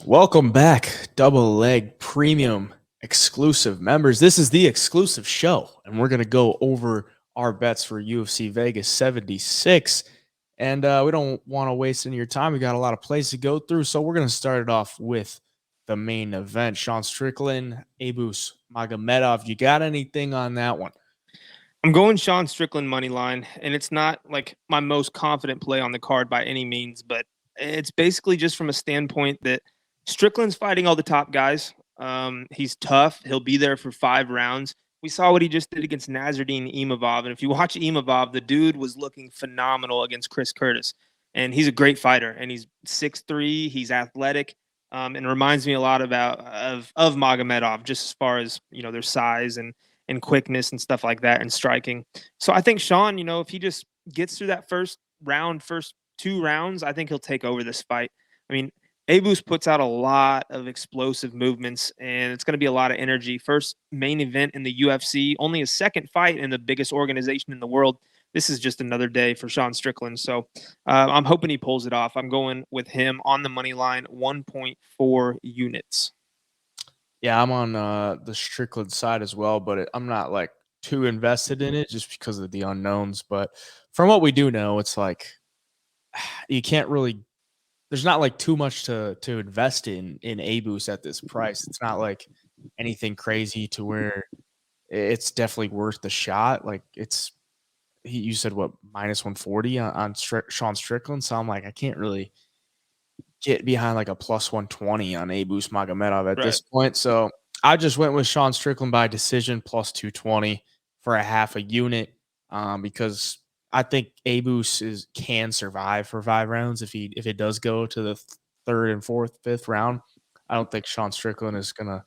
Welcome back, double leg premium exclusive members. This is the exclusive show, and we're going to go over our bets for UFC Vegas 76. And we don't want to waste any of your time. We got a lot of plays to go through, so we're going to start it off with the main event. Sean Strickland, Abus Magomedov. You got anything on that one? I'm going Sean Strickland money line, and it's not like my most confident play on the card by any means, but it's basically just from a standpoint that Strickland's fighting all the top guys. He's tough. He'll be there for 5 rounds. We saw what he just did against Nasruddin Imavov, and if you watch Imavov, the dude was looking phenomenal against Chris Curtis, and he's a great fighter, and he's 6'3", he's athletic, and reminds me a lot of Magomedov, just as far as their size and quickness and stuff like that and striking. So I think Sean, if he just gets through that first 2 rounds, I think he'll take over this fight. I mean, Abus puts out a lot of explosive movements, and it's going to be a lot of energy. First main event in the UFC, only his second fight in the biggest organization in the world. This is just another day for Sean Strickland. So I'm hoping he pulls it off. I'm going with him on the money line, 1.4 units. Yeah, I'm on the Strickland side as well, but I'm not like too invested in it just because of the unknowns. But from what we do know, it's like you can't really. There's not like too much to invest in Abus at this price. It's not like anything crazy to where it's definitely worth the shot. Like you said what minus 140 on Sean Strickland, so I'm like I can't really get behind like a plus 120 on Abus Magomedov at this Right. point. So I just went with Sean Strickland by decision plus 220 for a half a unit because I think Abus can survive for 5 rounds if it does go to the third and fourth, fifth round. I don't think Sean Strickland is gonna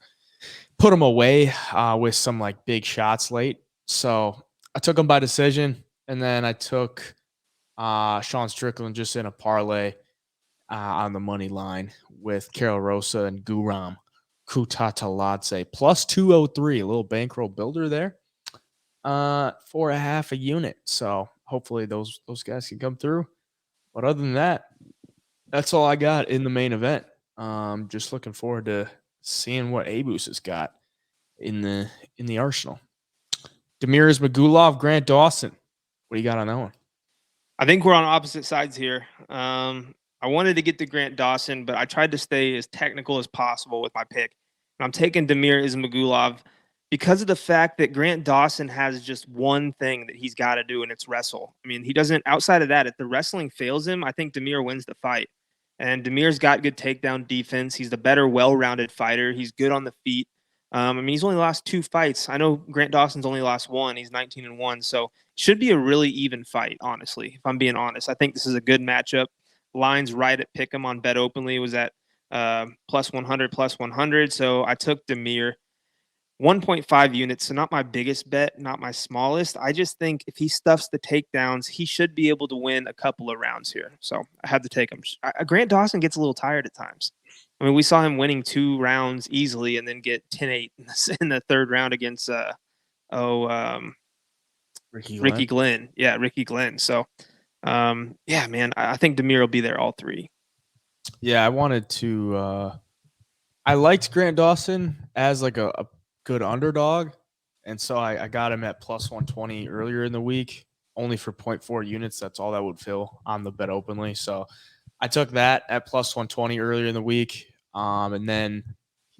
put him away with some like big shots late. So I took him by decision, and then I took Sean Strickland just in a parlay on the money line with Carol Rosa and Guram Kutataladze plus 203, a little bankroll builder there for a half a unit. So hopefully those guys can come through. But other than that, that's all I got in the main event. Just looking forward to seeing what Abus has got in the arsenal. Demir Magulov, Grant Dawson. What do you got on that one? I think we're on opposite sides here. I wanted to get to Grant Dawson, but I tried to stay as technical as possible with my pick. And I'm taking Demir Ismagulov because of the fact that Grant Dawson has just one thing that he's got to do, and it's wrestle. I mean, he doesn't, outside of that, if the wrestling fails him, I think Demir wins the fight. And Demir's got good takedown defense. He's the better, well-rounded fighter. He's good on the feet. I mean, he's only lost 2 fights. I know Grant Dawson's only lost 1. He's 19-1. So should be a really even fight, honestly, if I'm being honest. I think this is a good matchup. Lines right at Pick'em on BetOpenly was at plus 100, plus 100. So I took Demir. 1.5 units, so not my biggest bet, not my smallest. I just think if he stuffs the takedowns, he should be able to win a couple of rounds here. So I had to take him. Grant Dawson gets a little tired at times. I mean, we saw him winning 2 rounds easily and then get 10-8 in the third round against Ricky Glenn. Yeah, Ricky Glenn. So, yeah, man, I think Demir will be there all 3. Yeah, I wanted to. I liked Grant Dawson as like a good underdog, and so I got him at plus 120 earlier in the week, only for 0.4 units. That's all that would fill on the BetOpenly. So I took that at plus 120 earlier in the week, and then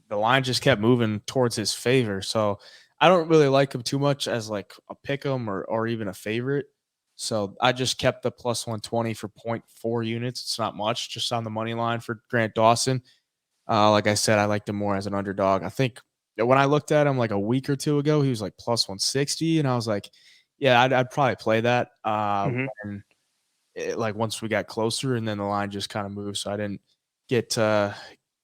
the line just kept moving towards his favor. So I don't really like him too much as like a pick 'em or even a favorite. So I just kept the plus 120 for 0.4 units. It's not much, just on the money line for Grant Dawson. Like I said, I liked him more as an underdog. I think that when I looked at him like a week or two ago, he was like plus 160, and I was like, yeah, I'd probably play that. When like once we got closer, and then the line just kind of moved, so I didn't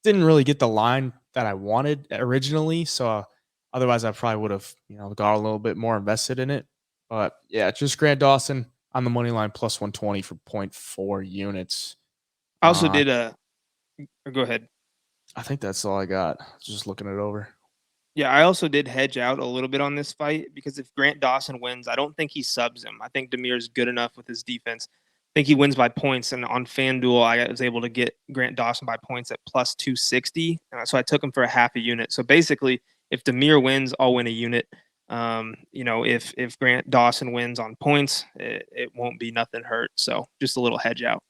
really get the line that I wanted originally. So otherwise, I probably would have got a little bit more invested in it. But yeah, just Grant Dawson on the money line plus 120 for 0.4 units. I also Uh, did go ahead. I think that's all I got. Just looking it over. Yeah, I also did hedge out a little bit on this fight because if Grant Dawson wins, I don't think he subs him. I think Demir is good enough with his defense. think he wins by points. And on FanDuel, I was able to get Grant Dawson by points at plus 260. So I took him for a half a unit. So basically, if Demir wins, I'll win a unit. If Grant Dawson wins on points, it won't be nothing hurt. So just a little hedge out.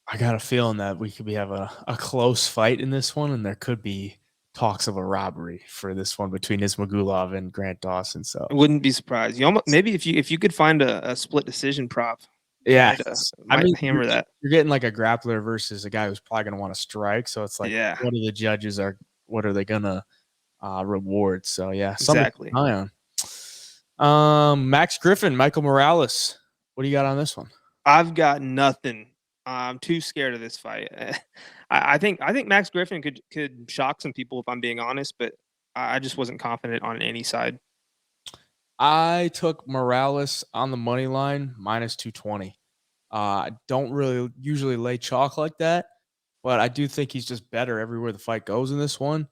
I got a feeling that we could have a close fight in this one, and there could be talks of a robbery for this one between Ismagulov and Grant Dawson. So I wouldn't be surprised. Maybe if you could find a split decision prop. Yeah, might hammer that. You're getting like a grappler versus a guy who's probably going to want to strike. So it's like, what are the judges what are they going to reward? So yeah, exactly. Max Griffin, Michael Morales. What do you got on this one? I've got nothing. I'm too scared of this fight. I think Max Griffin could shock some people if I'm being honest, but I just wasn't confident on any side. I took Morales on the money line minus 220. I don't really usually lay chalk like that, but I do think he's just better everywhere the fight goes in this one.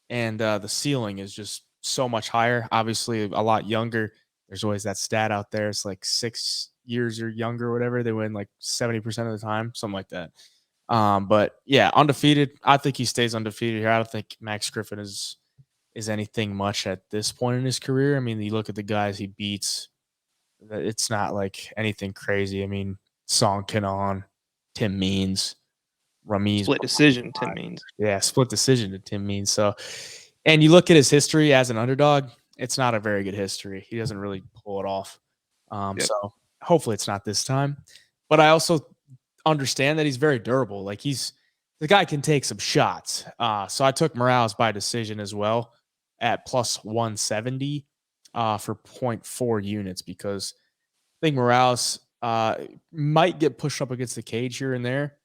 And the ceiling is just so much higher. Obviously, a lot younger. There's always that stat out there. It's like 6 years or younger, or whatever. They win like 70% of the time, something like that. But yeah, undefeated. I think he stays undefeated here. I don't think Max Griffin is anything much at this point in his career. I mean, you look at the guys he beats, it's not like anything crazy. I mean, Song Kenan, Tim Means, Ramiz. Split decision, Tim Means. Yeah, split decision to Tim Means. So, and you look at his history as an underdog, it's not a very good history. He doesn't really pull it off. So hopefully it's not this time. But I also understand that he's very durable. Like the guy can take some shots. So I took Morales by decision as well at plus 170 for 0.4 units because I think Morales might get pushed up against the cage here and there,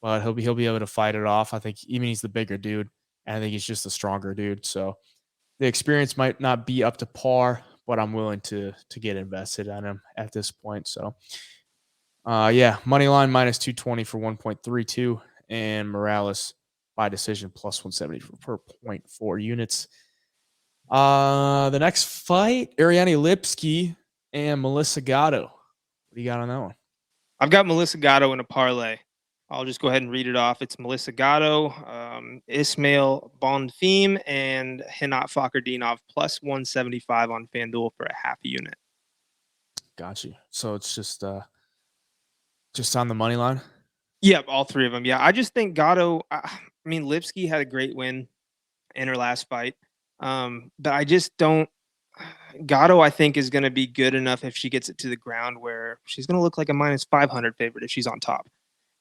but he'll be able to fight it off. I think even he's the bigger dude, and I think he's just the stronger dude. So the experience might not be up to par, but I'm willing to get invested on him at this point. So money line minus 220 for 1.32, and Morales by decision plus 170 for 0.4 units. The next fight, Ariane Lipski and Melissa Gatto. What do you got on that one? I've got Melissa Gatto in a parlay. I'll just go ahead and read it off. It's Melissa Gatto, Ismail Bonfim, and Hinat Fakhrdinov plus 175 on FanDuel for a half a unit. Got you. So it's just on the money line? Yep, all three of them. Yeah, I just think Gatto, Lipski had a great win in her last fight. But I just don't. Gatto, I think, is going to be good enough if she gets it to the ground where she's going to look like a minus 500 favorite if she's on top.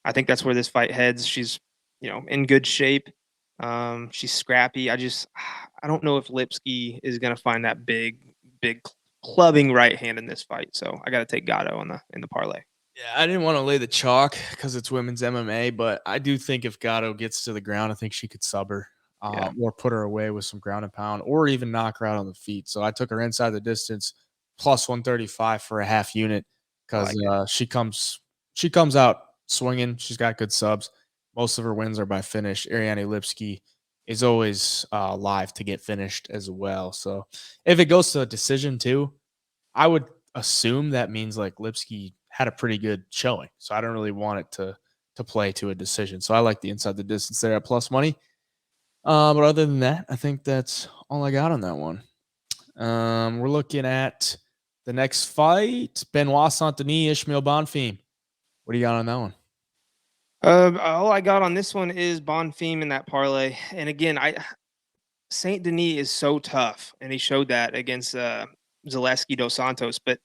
I think that's where this fight heads. She's, in good shape. She's scrappy. I don't know if Lipski is going to find that big clubbing right hand in this fight. So I got to take Gatto in the parlay. Yeah, I didn't want to lay the chalk because it's women's MMA, but I do think if Gatto gets to the ground, I think she could sub her. Or put her away with some ground and pound, or even knock her out on the feet. So I took her inside the distance, plus 135 for a half unit because she comes out swinging. She's got good subs. Most of her wins are by finish. Ariane Lipski is always live to get finished as well. So if it goes to a decision too, I would assume that means like Lipski had a pretty good showing. So I don't really want it to play to a decision. So I like the inside the distance there at plus money. But other than that, I think that's all I got on that one. We're looking at the next fight, Benoit Saint-Denis, Ismail Bonfim. What do you got on that one? All I got on this one is Bonfim in that parlay. And again, Saint-Denis is so tough, and he showed that against Zaleski dos Santos. But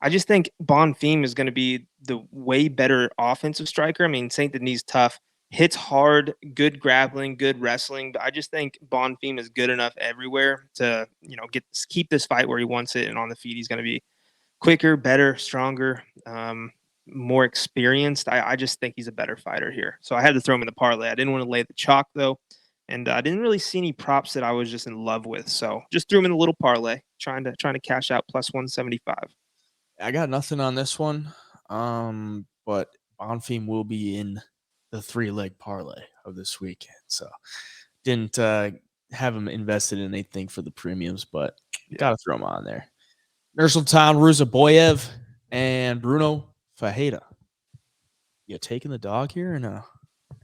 I just think Bonfim is going to be the way better offensive striker. I mean, Saint-Denis tough. Hits hard, good grappling, good wrestling. But I just think Bonfim is good enough everywhere to, keep this fight where he wants it. And on the feet, he's going to be quicker, better, stronger, more experienced. I just think he's a better fighter here. So I had to throw him in the parlay. I didn't want to lay the chalk, though. And I didn't really see any props that I was just in love with. So just threw him in a little parlay, trying to cash out plus 175. I got nothing on this one. But Bonfim will be in the 3-leg parlay of this weekend. So didn't have him invested in anything for the premiums, but got to throw him on there. Nursultan Ruzaboyev and Bruno Fajeda. You taking the dog here or no?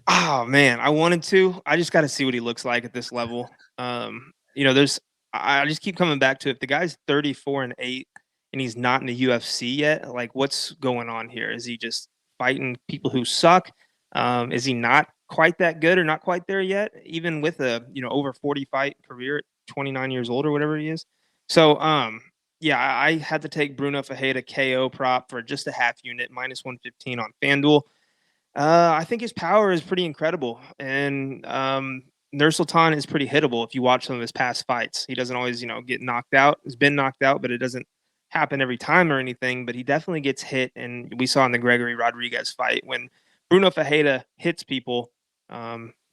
Oh man, I wanted to. I just got to see what he looks like at this level. There's I just keep coming back to if the guy's 34-8 and he's not in the UFC yet, like what's going on here? Is he just fighting people who suck? Is he not quite that good or not quite there yet? Even with a over 40 fight career at 29 years old or whatever he is. So yeah, I had to take Bruno Fajeda KO prop for just a half unit -115 on FanDuel. I think his power is pretty incredible, and Nursultan is pretty hittable. If you watch some of his past fights, he doesn't always, get knocked out. He's been knocked out, but it doesn't happen every time or anything. But he definitely gets hit, and we saw in the Gregory Rodriguez fight when Bruno Fajeda hits people,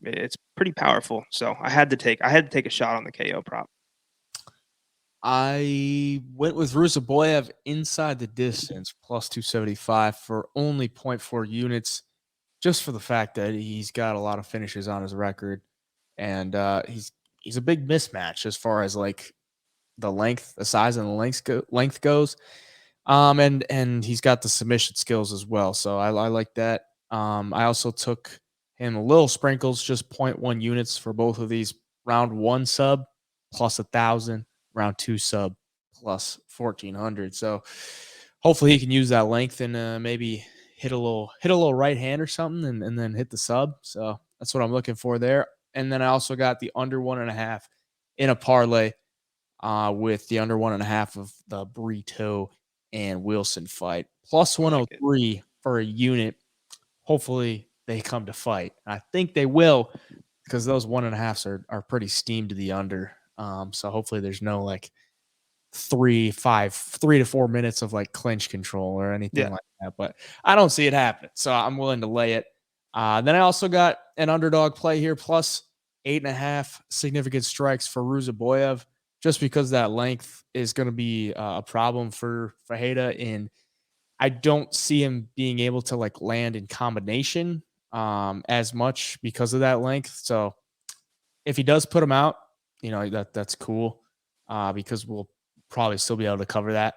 it's pretty powerful. So I had to take a shot on the KO prop. I went with Ruzaboyev inside the distance +275 for only 0.4 units, just for the fact that he's got a lot of finishes on his record, and he's a big mismatch as far as like the size and the length goes. And he's got the submission skills as well, so I like that. I also took him a little sprinkles, just 0.1 units for both of these. Round 1 sub +1,000, round 2 sub +1,400. So hopefully he can use that length and maybe hit a little right hand or something, and then hit the sub. So that's what I'm looking for there. And then I also got the under 1.5 in a parlay with the under 1.5 of the Brito and Wilson fight, plus I like it. 103 for a unit. Hopefully they come to fight. I think they will, because those 1.5s are pretty steamed to the under. So hopefully there's no like 3 to 4 minutes of like clinch control or anything Yeah. like that. But I don't see it happening, so I'm willing to lay it. Then I also got an underdog play here, plus 8.5 significant strikes for Ruzaboyev, just because that length is going to be a problem for Fajeda, and I don't see him being able to like land in combination as much because of that length. So if he does put him out, that's cool because we'll probably still be able to cover that.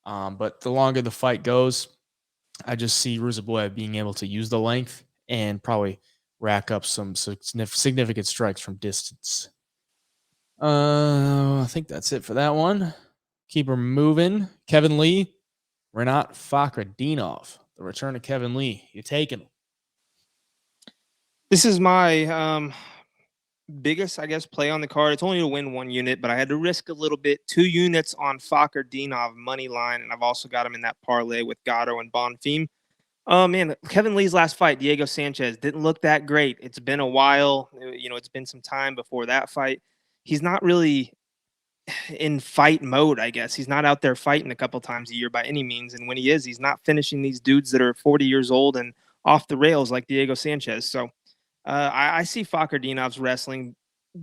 But the longer the fight goes, I just see Ruzaboyev being able to use the length and probably rack up some significant strikes from distance. I think that's it for that one. Keep her moving. Kevin Lee, Renat Fakhretdinov. The return of Kevin Lee. You taking him? This is my biggest, I guess, play on the card. It's only to win 1 unit, but I had to risk a little bit. 2 units on Fakhretdinov money line, and I've also got him in that parlay with Gatto and Bonfim. Oh man, Kevin Lee's last fight, Diego Sanchez, didn't look that great. It's been a while. It's been some time before that fight. He's not really in fight mode, I guess. He's not out there fighting a couple times a year by any means. And when he is, he's not finishing these dudes that are 40 years old and off the rails like Diego Sanchez. So I see Fakhretdinov's wrestling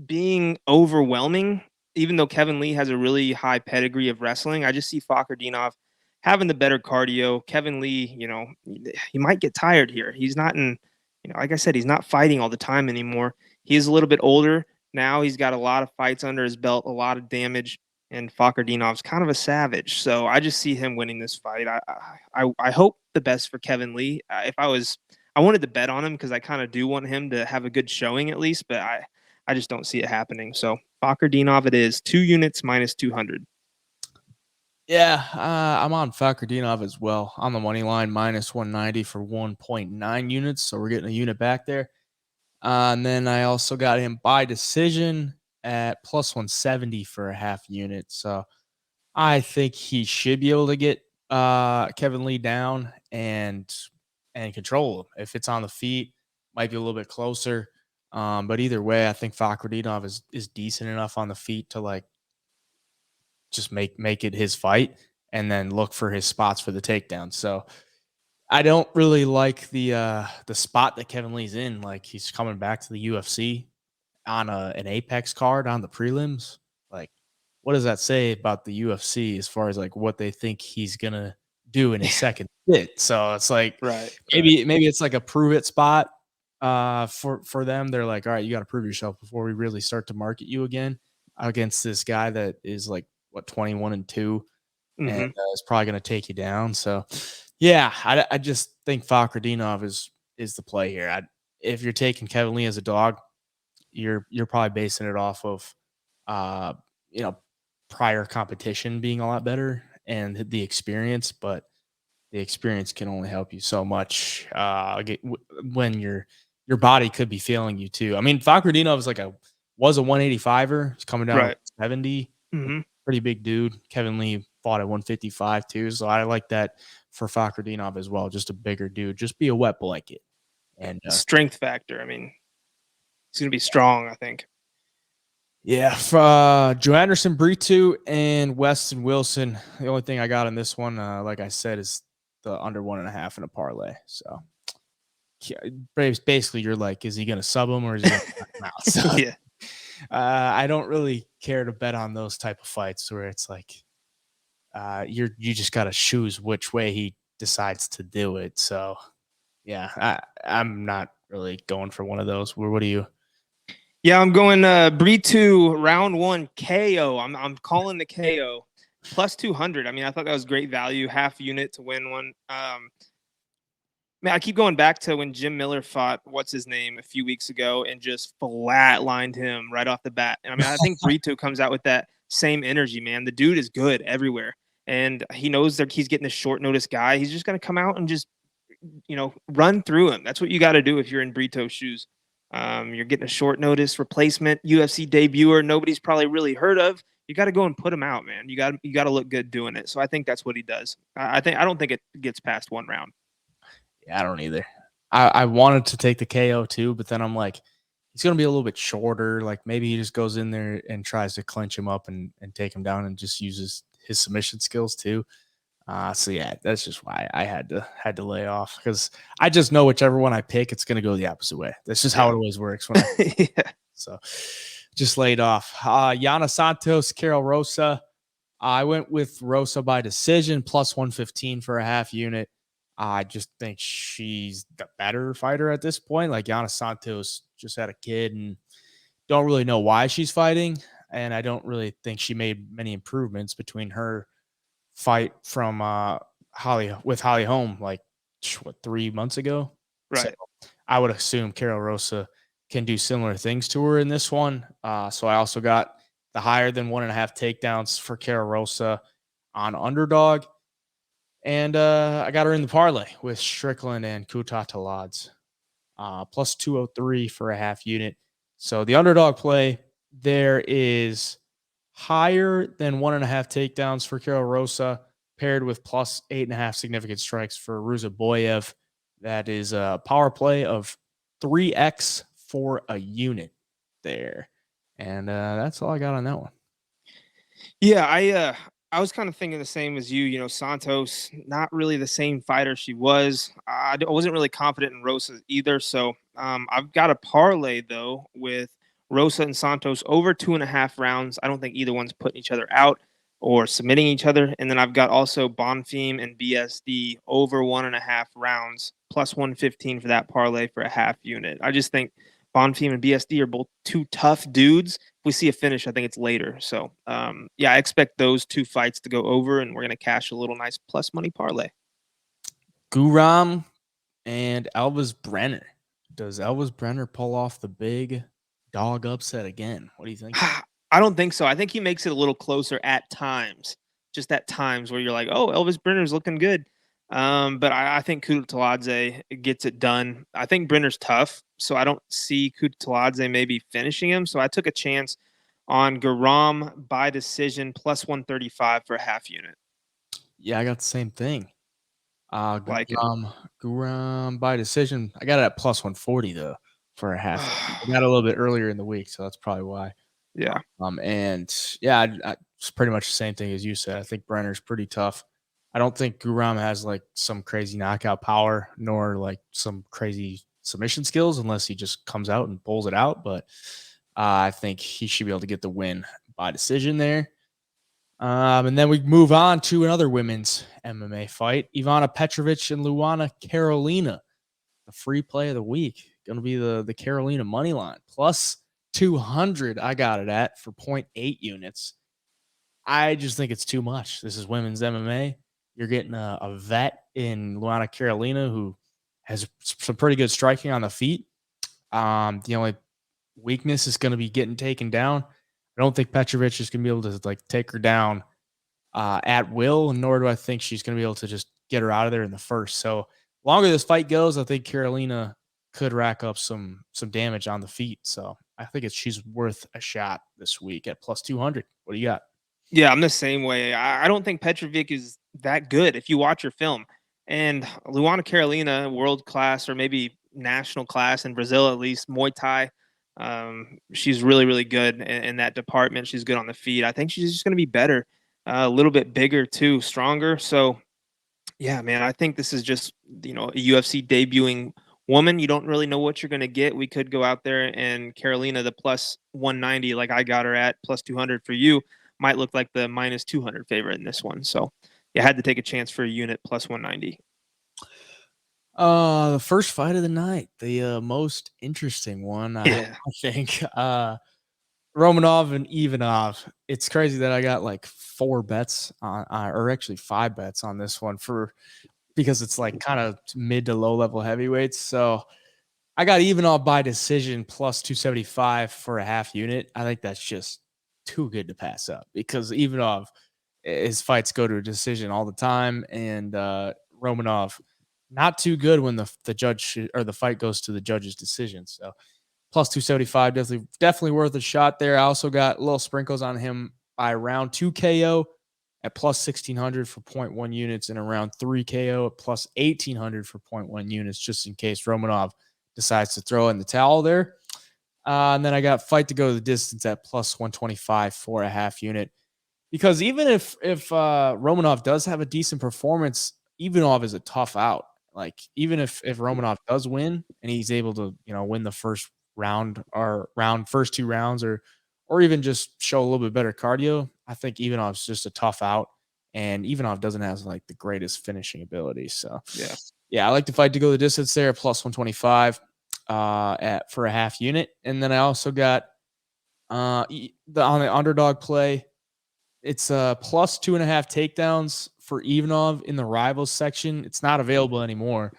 being overwhelming, even though Kevin Lee has a really high pedigree of wrestling. I just see Fakhretdinov having the better cardio. Kevin Lee, he might get tired here. He's not in, like I said, he's not fighting all the time anymore. He is a little bit older now. He's got a lot of fights under his belt, a lot of damage, and Fakhretdinov's kind of a savage. So I just see him winning this fight. I hope the best for Kevin Lee. I wanted to bet on him because I kind of do want him to have a good showing at least, but I just don't see it happening. So Fakhretdinov it is, 2 units -200. Yeah, I'm on Fakhretdinov as well on the money line, -190 for 1.9 units. So we're getting a unit back there. And then I also got him by decision at +170 for a half unit. So I think he should be able to get Kevin Lee down and control him. If it's on the feet, might be a little bit closer. But either way, I think Fakhretdinov is decent enough on the feet to like just make it his fight and then look for his spots for the takedown. So I don't really like the spot that Kevin Lee's in. Like he's coming back to the UFC on an Apex card on the prelims. Like, what does that say about the UFC as far as like what they think he's gonna do in his second fit? So it's like Right. maybe it's like a prove it spot for them. They're like, all right, you got to prove yourself before we really start to market you again against this guy that is like what 21-2 and Mm-hmm. is probably going to take you down. So yeah, I just think Fakhretdinov is is the play here. If you're taking Kevin Lee as a dog, you're probably basing it off of uh, you know, prior competition being a lot better and the experience, but the experience can only help you so much when your body could be failing you too. I mean, Fakradinov was a 185er. He's coming down to Right. 70. Hmm. Pretty big dude. Kevin Lee fought at 155 too, so I like that for Fakradinov as well. Just a bigger dude. Just be a wet blanket. And Strength factor. I mean, he's going to be strong, I think. yeah, Joe Anderson, Brito, and Weston Wilson. The only thing I got on this one, like I said, is the under 1.5 in a parlay. So basically, you're like, is he going to sub him or is he going to knock him out? So, Yeah. I don't really care to bet on those type of fights where it's like you just got to choose which way he decides to do it. So yeah, I'm not really going for one of those. What do you? Yeah, I'm going Brito round 1 KO. I'm calling the KO plus 200. I mean, I thought that was great value, half unit to win one. Man, I keep going back to when Jim Miller fought what's his name a few weeks ago and just flatlined him right off the bat. And I mean, I think Brito comes out with that same energy, man. The dude is good everywhere, and he knows that he's getting a short notice guy. He's just going to come out and just run through him. That's what you got to do if you're in Brito's shoes. You're getting a short notice replacement, UFC debuter, nobody's probably really heard of. You got to go and put him out, man. You got to look good doing it. So I think that's what he does. I don't think it gets past one round. Yeah, I don't either. I wanted to take the KO too, but then I'm like, he's going to be a little bit shorter. Like maybe he just goes in there and tries to clinch him up and take him down and just uses his submission skills too. So yeah, that's just why I had to lay off because I just know whichever one I pick, it's going to go the opposite way. That's just how it always works. Yeah. So just laid off. Yana Santos, Carol Rosa. I went with Rosa by decision plus 115 for a half unit. I just think she's the better fighter at this point. Like Yana Santos just had a kid and don't really know why she's fighting. And I don't really think she made many improvements between her fight from Holly Holm like 3 months ago. So Right. I would assume Carol Rosa can do similar things to her in this one. So I also got the higher than 1.5 takedowns for Carol Rosa on underdog. And I got her in the parlay with Strickland and Kuta Taladz, plus 203 for a half unit. So the underdog play there is higher than 1.5 takedowns for Carol Rosa, paired with plus 8.5 significant strikes for Ruza Boyev. That is a power play of 3x for a unit there. And that's all I got on that one. Yeah, I was kind of thinking the same as you. You know, Santos, not really the same fighter she was. I wasn't really confident in Rosa either. So I've got a parlay though with Rosa and Santos over 2.5 rounds. I don't think either one's putting each other out or submitting each other. And then I've got also Bonfim and BSD over 1.5 rounds plus 115 for that parlay for a half unit. I just think Bonfim and BSD are both two tough dudes. If we see a finish, I think it's later. So, yeah, I expect those two fights to go over, and we're going to cash a little nice plus money parlay. Guram and Elvis Brenner. Does Elvis Brenner pull off the big dog upset again? What do you think? I don't think so. I think he makes it a little closer at times, just at times where you're like, oh, Elvis Brenner's looking good. But I think Kutaladze gets it done. I think Brenner's tough, so I don't see Kutaladze maybe finishing him. So I took a chance on Garam by decision plus 135 for a half unit. Yeah, I got the same thing. Like it. Guram by decision. I got it at plus 140 though for a half. I got a little bit earlier in the week, so that's probably why. Yeah. And yeah, it's pretty much the same thing as you said. I think Brenner's pretty tough. I don't think Guram has like some crazy knockout power, nor like some crazy submission skills, unless he just comes out and pulls it out. But I think he should be able to get the win by decision there. And then we move on to another women's MMA fight. Ivana Petrovic and Luana Carolina. The free play of the week. Going to be the Carolina money line. Plus 200 I got it at for 0.8 units. I just think it's too much. This is women's MMA. You're getting a vet in Luana Carolina who has some pretty good striking on the feet. The only weakness is going to be getting taken down. I don't think Petrovic is going to be able to like take her down at will, nor do I think she's going to be able to just get her out of there in the first. So longer this fight goes, I think Carolina could rack up some damage on the feet. So I think she's worth a shot this week at plus 200. What do you got? Yeah, I'm the same way. I don't think Petrovic is that good if you watch her film. And Luana Carolina, world class or maybe national class in Brazil, at least Muay Thai. She's really, really good in that department. She's good on the feet. I think she's just going to be better, a little bit bigger too, stronger. So, yeah, man, I think this is just a UFC debuting woman. You don't really know what you're going to get. We could go out there and Carolina, the plus 190, like I got her at plus 200 for you, might look like the minus 200 favorite in this one. So, yeah, I had to take a chance for a unit plus 190. The first fight of the night, the most interesting one, Yeah. I think. Romanov and Ivanov. It's crazy that I got like 4 bets on, or actually 5 bets on this one because it's like kind of mid to low level heavyweights. So I got Ivanov by decision plus 275 for a half unit. I think that's just too good to pass up because Ivanov, his fights go to a decision all the time, and Romanov not too good when the judge or the fight goes to the judge's decision. So plus 275, definitely worth a shot there. I also got little sprinkles on him by round 2 KO at plus 1600 for 0.1 units and around 3 KO at plus 1800 for 0.1 units, just in case Romanov decides to throw in the towel there. And then I got fight to go the distance at plus 125 for a half unit. Because even if Romanov does have a decent performance, Ivanov is a tough out. Like even if Romanov does win and he's able to win the first round or first 2 rounds or even just show a little bit better cardio, I think Ivanov's just a tough out, and Ivanov doesn't have like the greatest finishing ability. So yeah, I like the fight to go the distance there, plus 125 for a half unit. And then I also got on the underdog play. It's plus 2.5 takedowns for Ivanov in the rivals section. It's not available anymore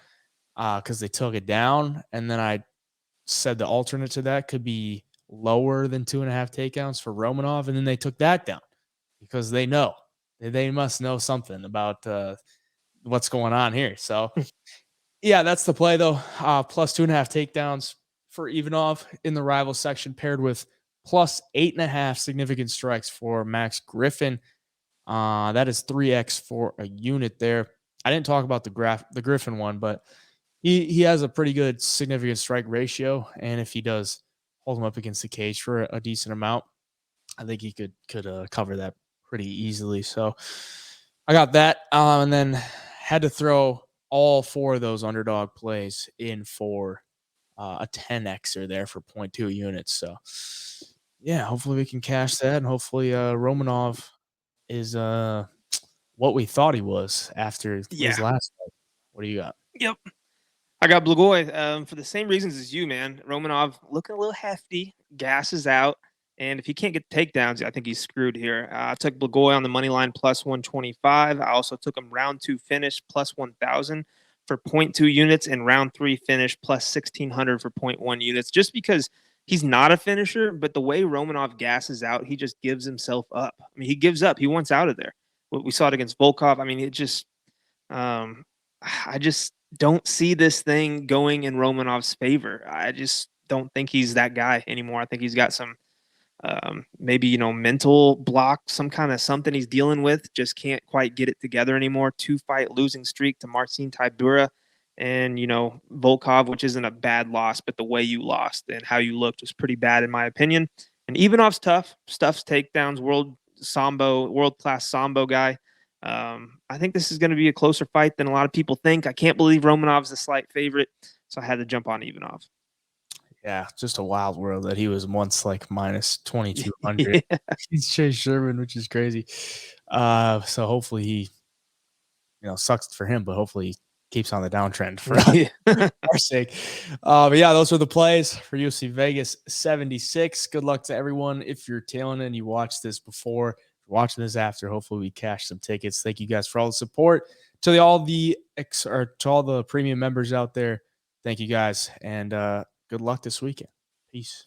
because they took it down. And then I said the alternate to that could be lower than 2.5 takedowns for Romanov, and then they took that down because they must know something about what's going on here. So yeah, that's the play though. Plus 2.5 takedowns for Ivanov in the rival section, paired with plus 8.5 significant strikes for Max Griffin. That is 3x for a unit there. I didn't talk about the Griffin one, but he has a pretty good significant strike ratio, and if he does hold him up against the cage for a decent amount, I think he could cover that pretty easily. So I got that, and then had to throw all 4 of those underdog plays in for a 10xer there for 0.2 units. So yeah, hopefully we can cash that, and hopefully Romanov is what we thought he was after his last fight. What do you got? Yep. I got Blagoy for the same reasons as you, man. Romanov looking a little hefty, gas is out, and if he can't get takedowns, I think he's screwed here. I took Blagoy on the money line plus 125. I also took him round 2 finish plus 1,000 for 0.2 units, and round 3 finish plus 1,600 for 0.1 units, just because he's not a finisher, but the way Romanov gasses out, he just gives himself up. I mean, he gives up. He wants out of there. We saw it against Volkov. I mean, it just I just don't see this thing going in Romanov's favor. I just don't think he's that guy anymore. I think he's got some maybe mental block, some kind of something he's dealing with. Just can't quite get it together anymore. 2-fight losing streak to Marcin Tybura and Volkov, which isn't a bad loss, but the way you lost and how you looked was pretty bad in my opinion. And Ivanov's tough, stuffs takedowns, world class sambo guy. I think this is going to be a closer fight than a lot of people think. I can't believe Romanov's a slight favorite, so I had to jump on Ivanov. Yeah, just a wild world that he was once like minus 2,200. Yeah. He's Chase Sherman, which is crazy. So hopefully he, sucks for him, but hopefully he keeps on the downtrend for our sake. But yeah, those are the plays for UFC Vegas 76. Good luck to everyone. If you're tailing in, you watched this before, watching this after, hopefully we cash some tickets. Thank you guys for all the support. to all the premium members out there, thank you guys, and good luck this weekend. Peace.